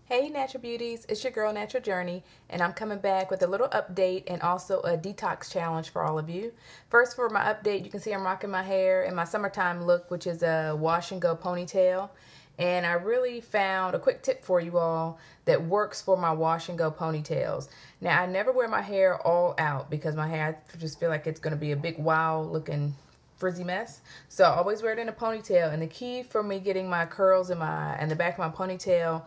Hey Natural Beauties, it's your girl Natural Journey, and I'm coming back with a little update and also a detox challenge for all of you. First, for my update, you can see I'm rocking my hair in my summertime look, which is a wash and go ponytail. And I really found a quick tip for you all that works for my wash and go ponytails. Now, I never wear my hair all out because my hair, I just feel like it's going to be a big wild looking frizzy mess. So I always wear it in a ponytail, and the key for me getting my curls in the back of my ponytail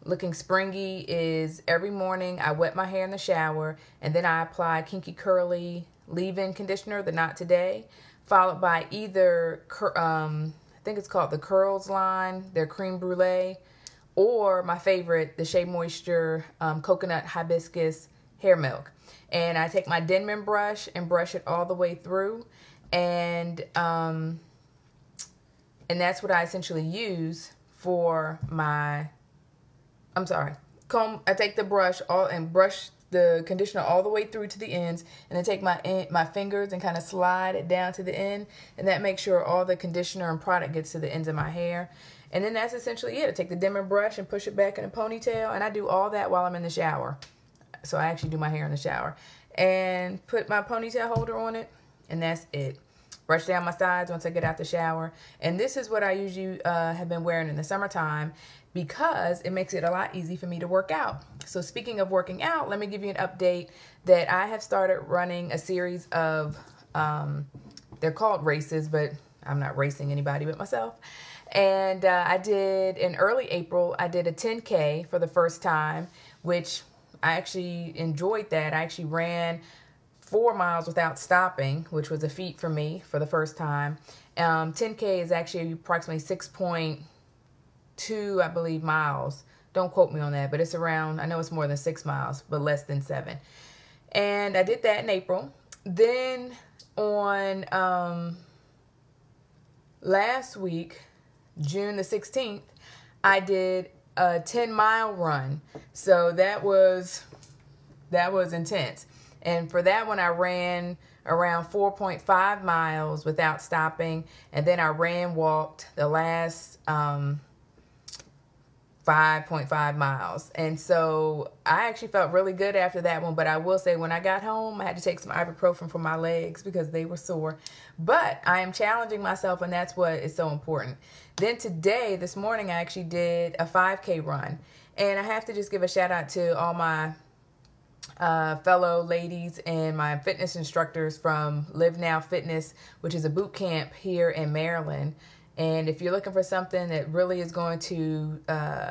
looking springy is every morning I wet my hair in the shower, and then I apply Kinky Curly leave-in conditioner, the Not Today, followed by either I think it's called the Curls line, their cream brulee, or my favorite, the Shea Moisture coconut hibiscus hair milk. And I take my Denman brush and brush it all the way through, and that's what I essentially use for my comb. I take the brush and brush the conditioner all the way through to the ends, and then take my fingers and kind of slide it down to the end, and that makes sure all the conditioner and product gets to the ends of my hair. And then that's essentially it. I take the Denman brush and push it back in a ponytail, and I do all that while I'm in the shower. So I actually do my hair in the shower and put my ponytail holder on it, and that's it. Brush down my sides once I get out the shower. And this is what I usually have been wearing in the summertime, because it makes it a lot easier for me to work out. So speaking of working out, let me give you an update that I have started running a series of, they're called races, but I'm not racing anybody but myself. And I did, in early April, I did a 10K for the first time, which I actually enjoyed that. I actually ran 4 miles without stopping, which was a feat for me for the first time. 10K is actually approximately 6.2, I believe, miles. Don't quote me on that, but it's around, I know it's more than 6 miles, but less than 7. And I did that in April. Then on last week, June the 16th, I did a 10-mile run. So that was intense. And for that one, I ran around 4.5 miles without stopping. And then I walked the last 5.5 miles. And so I actually felt really good after that one. But I will say, when I got home, I had to take some ibuprofen for my legs because they were sore. But I am challenging myself, and that's what is so important. Then today, this morning, I actually did a 5K run. And I have to just give a shout out to all my fellow ladies and my fitness instructors from Live Now Fitness, which is a boot camp here in Maryland. And if you're looking for something that really is going to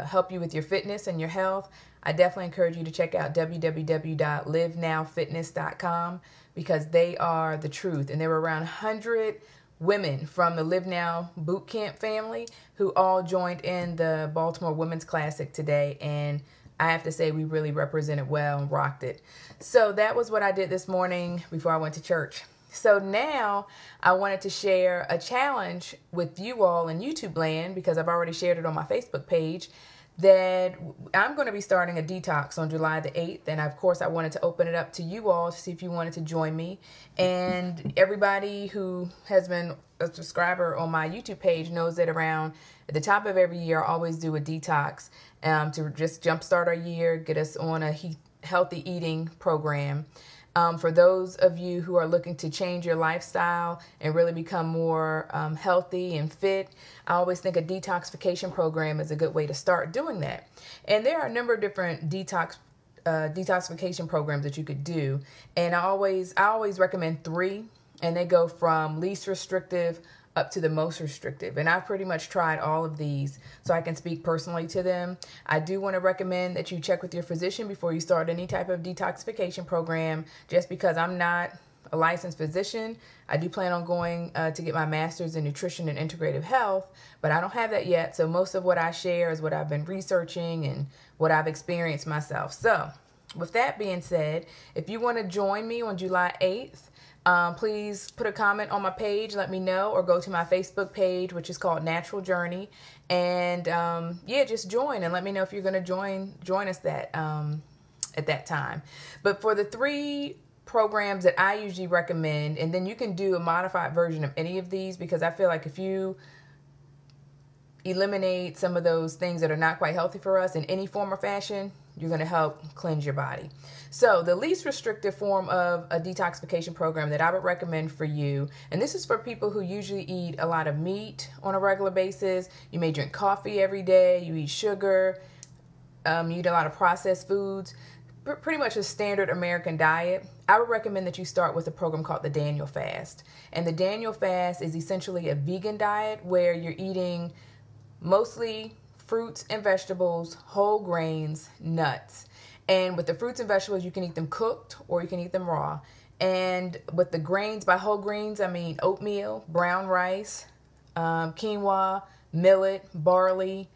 help you with your fitness and your health, I definitely encourage you to check out www.livenowfitness.com, because they are the truth. And there were around 100 women from the Live Now boot camp family who all joined in the Baltimore Women's Classic today, and I have to say we really represented well and rocked it. So that was what I did this morning before I went to church. So now I wanted to share a challenge with you all in YouTube land, because I've already shared it on my Facebook page, that I'm going to be starting a detox on July the 8th. And of course, I wanted to open it up to you all to see if you wanted to join me. And everybody who has been a subscriber on my YouTube page knows that around at the top of every year, I always do a detox to just jumpstart our year, get us on a healthy eating program. For those of you who are looking to change your lifestyle and really become more healthy and fit, I always think a detoxification program is a good way to start doing that. And there are a number of different detoxification programs that you could do. And I always recommend 3, and they go from least restrictive up to the most restrictive. And I've pretty much tried all of these, so I can speak personally to them. I do want to recommend that you check with your physician before you start any type of detoxification program. Just because I'm not a licensed physician, I do plan on going to get my master's in nutrition and integrative health, but I don't have that yet. So most of what I share is what I've been researching and what I've experienced myself. So with that being said, if you want to join me on July 8th, please put a comment on my page, let me know, or go to my Facebook page, which is called Natural Journey, and yeah, just join and let me know if you're going to join us at that time. But for the 3 programs that I usually recommend, and then you can do a modified version of any of these, because I feel like if you eliminate some of those things that are not quite healthy for us in any form or fashion, you're going to help cleanse your body. So the least restrictive form of a detoxification program that I would recommend for you, and this is for people who usually eat a lot of meat on a regular basis, you may drink coffee every day, you eat sugar, you eat a lot of processed foods, pretty much a standard American diet, I would recommend that you start with a program called the Daniel Fast. And the Daniel Fast is essentially a vegan diet where you're eating mostly fruits and vegetables, whole grains, nuts. And with the fruits and vegetables, you can eat them cooked or you can eat them raw. And with the grains, by whole grains, I mean oatmeal, brown rice, quinoa, millet, barley.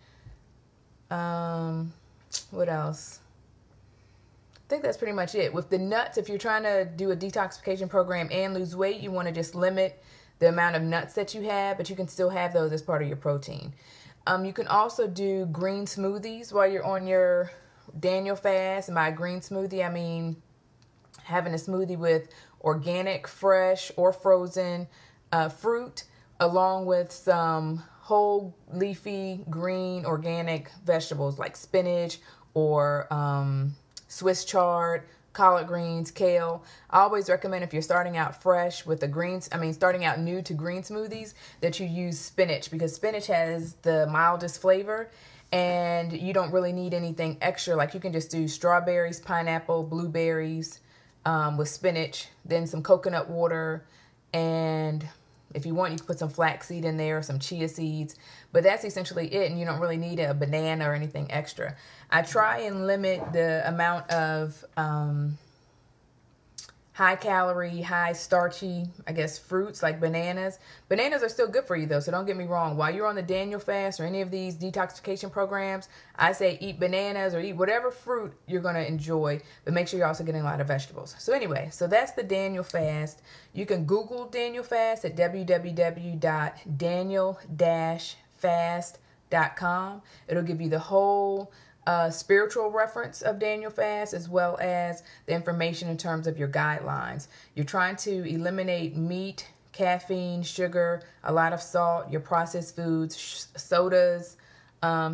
What else? I think that's pretty much it. With the nuts, if you're trying to do a detoxification program and lose weight, you want to just limit the amount of nuts that you have, but you can still have those as part of your protein. You can also do green smoothies while you're on your Daniel fast. And by green smoothie, I mean having a smoothie with organic, fresh, or frozen fruit, along with some whole leafy green organic vegetables like spinach or Swiss chard, collard greens, kale. I always recommend if you're starting out fresh with the greens, starting out new to green smoothies, that you use spinach, because spinach has the mildest flavor and you don't really need anything extra. Like you can just do strawberries, pineapple, blueberries with spinach, then some coconut water, and if you want, you can put some flaxseed in there, some chia seeds, but that's essentially it, and you don't really need a banana or anything extra. I try and limit the amount of high calorie, high starchy, fruits like bananas. Bananas are still good for you though, so don't get me wrong. While you're on the Daniel fast or any of these detoxification programs, I say eat bananas or eat whatever fruit you're going to enjoy, but make sure you're also getting a lot of vegetables. So anyway, so that's the Daniel fast. You can Google Daniel fast at www.daniel-fast.com. It'll give you the whole spiritual reference of Daniel fast, as well as the information in terms of your guidelines. You're trying to eliminate meat, caffeine, sugar, a lot of salt, your processed foods, sodas,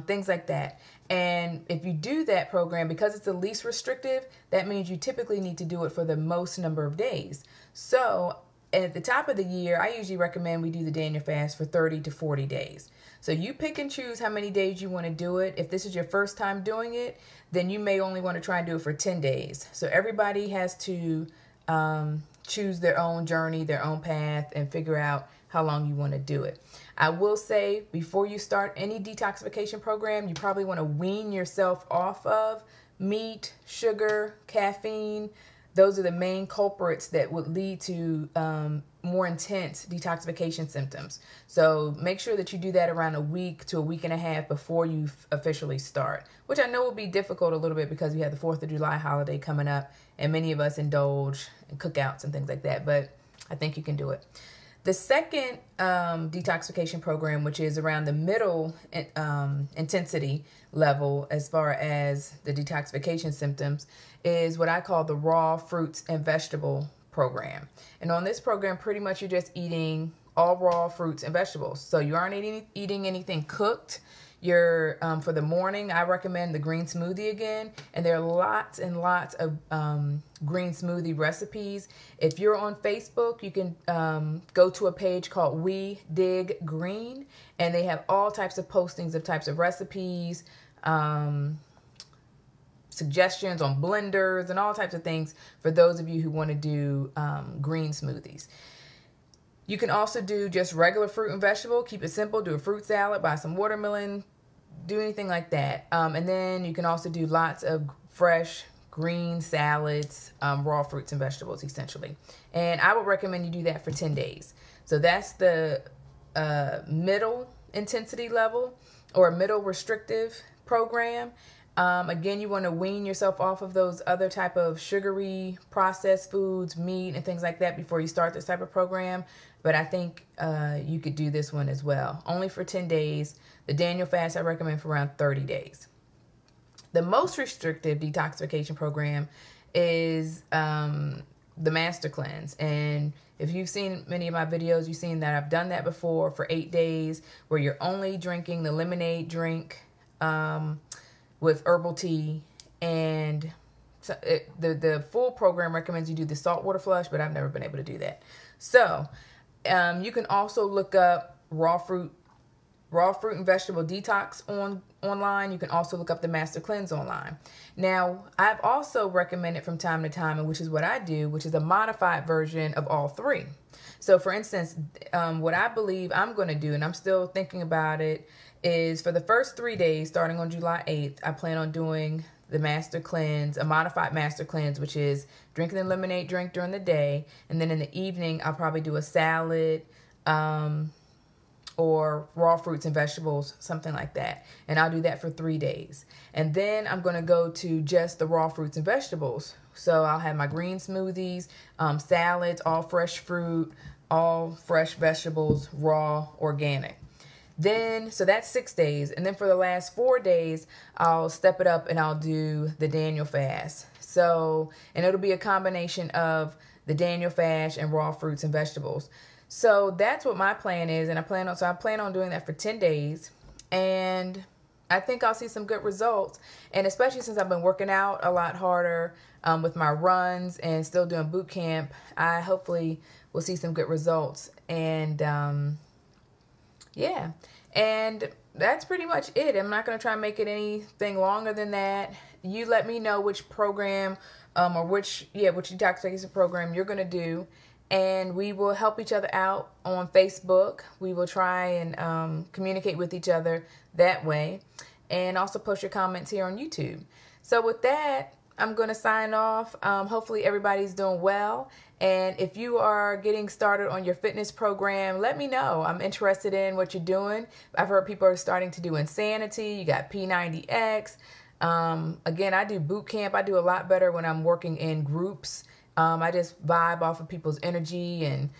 things like that. And if you do that program, because it's the least restrictive, that means you typically need to do it for the most number of days. So at the top of the year, I usually recommend we do the Daniel fast for 30 to 40 days. So you pick and choose how many days you want to do it. If this is your first time doing it, then you may only want to try and do it for 10 days. So everybody has to choose their own journey, their own path, and figure out how long you want to do it. I will say, before you start any detoxification program, you probably want to wean yourself off of meat, sugar, caffeine. Those are the main culprits that would lead to more intense detoxification symptoms. So make sure that you do that around a week to a week and a half before you officially start, which I know will be difficult a little bit because we have the 4th of July holiday coming up and many of us indulge in cookouts and things like that, but I think you can do it. The second detoxification program, which is around the middle intensity level as far as the detoxification symptoms, is what I call the raw fruits and vegetable program. And on this program, pretty much you're just eating all raw fruits and vegetables. So you aren't eating anything cooked. You're for the morning, I recommend the green smoothie again, and there are lots and lots of green smoothie recipes. If you're on Facebook, you can go to a page called We Dig Green, and they have all types of postings of types of recipes, suggestions on blenders, and all types of things for those of you who want to do green smoothies. You can also do just regular fruit and vegetable. Keep it simple. Do a fruit salad, buy some watermelon, do anything like that. And then you can also do lots of fresh green salads, raw fruits and vegetables, essentially. And I would recommend you do that for 10 days. So that's the middle intensity level or middle restrictive program. Again, you want to wean yourself off of those other type of sugary processed foods, meat, and things like that before you start this type of program. But I think you could do this one as well. Only for 10 days. The Daniel fast I recommend for around 30 days. The most restrictive detoxification program is the Master Cleanse. And if you've seen many of my videos, you've seen that I've done that before for 8 days, where you're only drinking the lemonade drink with herbal tea. And so the full program recommends you do the saltwater flush, but I've never been able to do that. So you can also look up raw fruit and vegetable detox online. You can also look up the Master Cleanse online. Now, I've also recommended from time to time, and which is what I do, which is a modified version of all three. So for instance, what I believe I'm going to do, and I'm still thinking about it, is for the first 3 days, starting on July 8th, I plan on doing the Master Cleanse, a modified Master Cleanse, which is drinking the lemonade drink during the day, and then in the evening, I'll probably do a salad, or raw fruits and vegetables, something like that. And I'll do that for 3 days. And then I'm going to go to just the raw fruits and vegetables. So I'll have my green smoothies, salads, all fresh fruit, all fresh vegetables, raw, organic. Then, so that's 6 days. And then for the last 4 days, I'll step it up and I'll do the Daniel fast. So, and it'll be a combination of the Daniel fast and raw fruits and vegetables. So that's what my plan is, and I plan on doing that for 10 days, and I think I'll see some good results. And especially since I've been working out a lot harder with my runs and still doing boot camp, I hopefully will see some good results. And yeah, and that's pretty much it. I'm not going to try and make it anything longer than that. You let me know which program or which detoxification program you're going to do. And we will help each other out on Facebook. We will try and communicate with each other that way. And also post your comments here on YouTube. So with that, I'm going to sign off. Hopefully everybody's doing well. And if you are getting started on your fitness program, let me know. I'm interested in what you're doing. I've heard people are starting to do Insanity. You got P90X. Again, I do boot camp. I do a lot better when I'm working in groups. I just vibe off of people's energy, and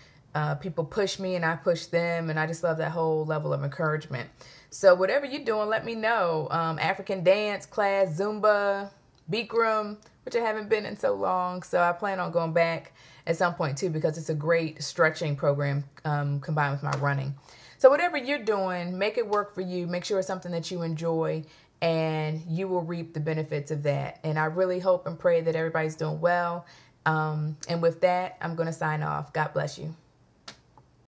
people push me and I push them, and I just love that whole level of encouragement. So whatever you're doing, let me know. African dance class, Zumba, Bikram, which I haven't been in so long, so I plan on going back at some point too, because it's a great stretching program combined with my running. So whatever you're doing, make it work for you. Make sure it's something that you enjoy, and you will reap the benefits of that. And I really hope and pray that everybody's doing well. And with that, I'm going to sign off. God bless you.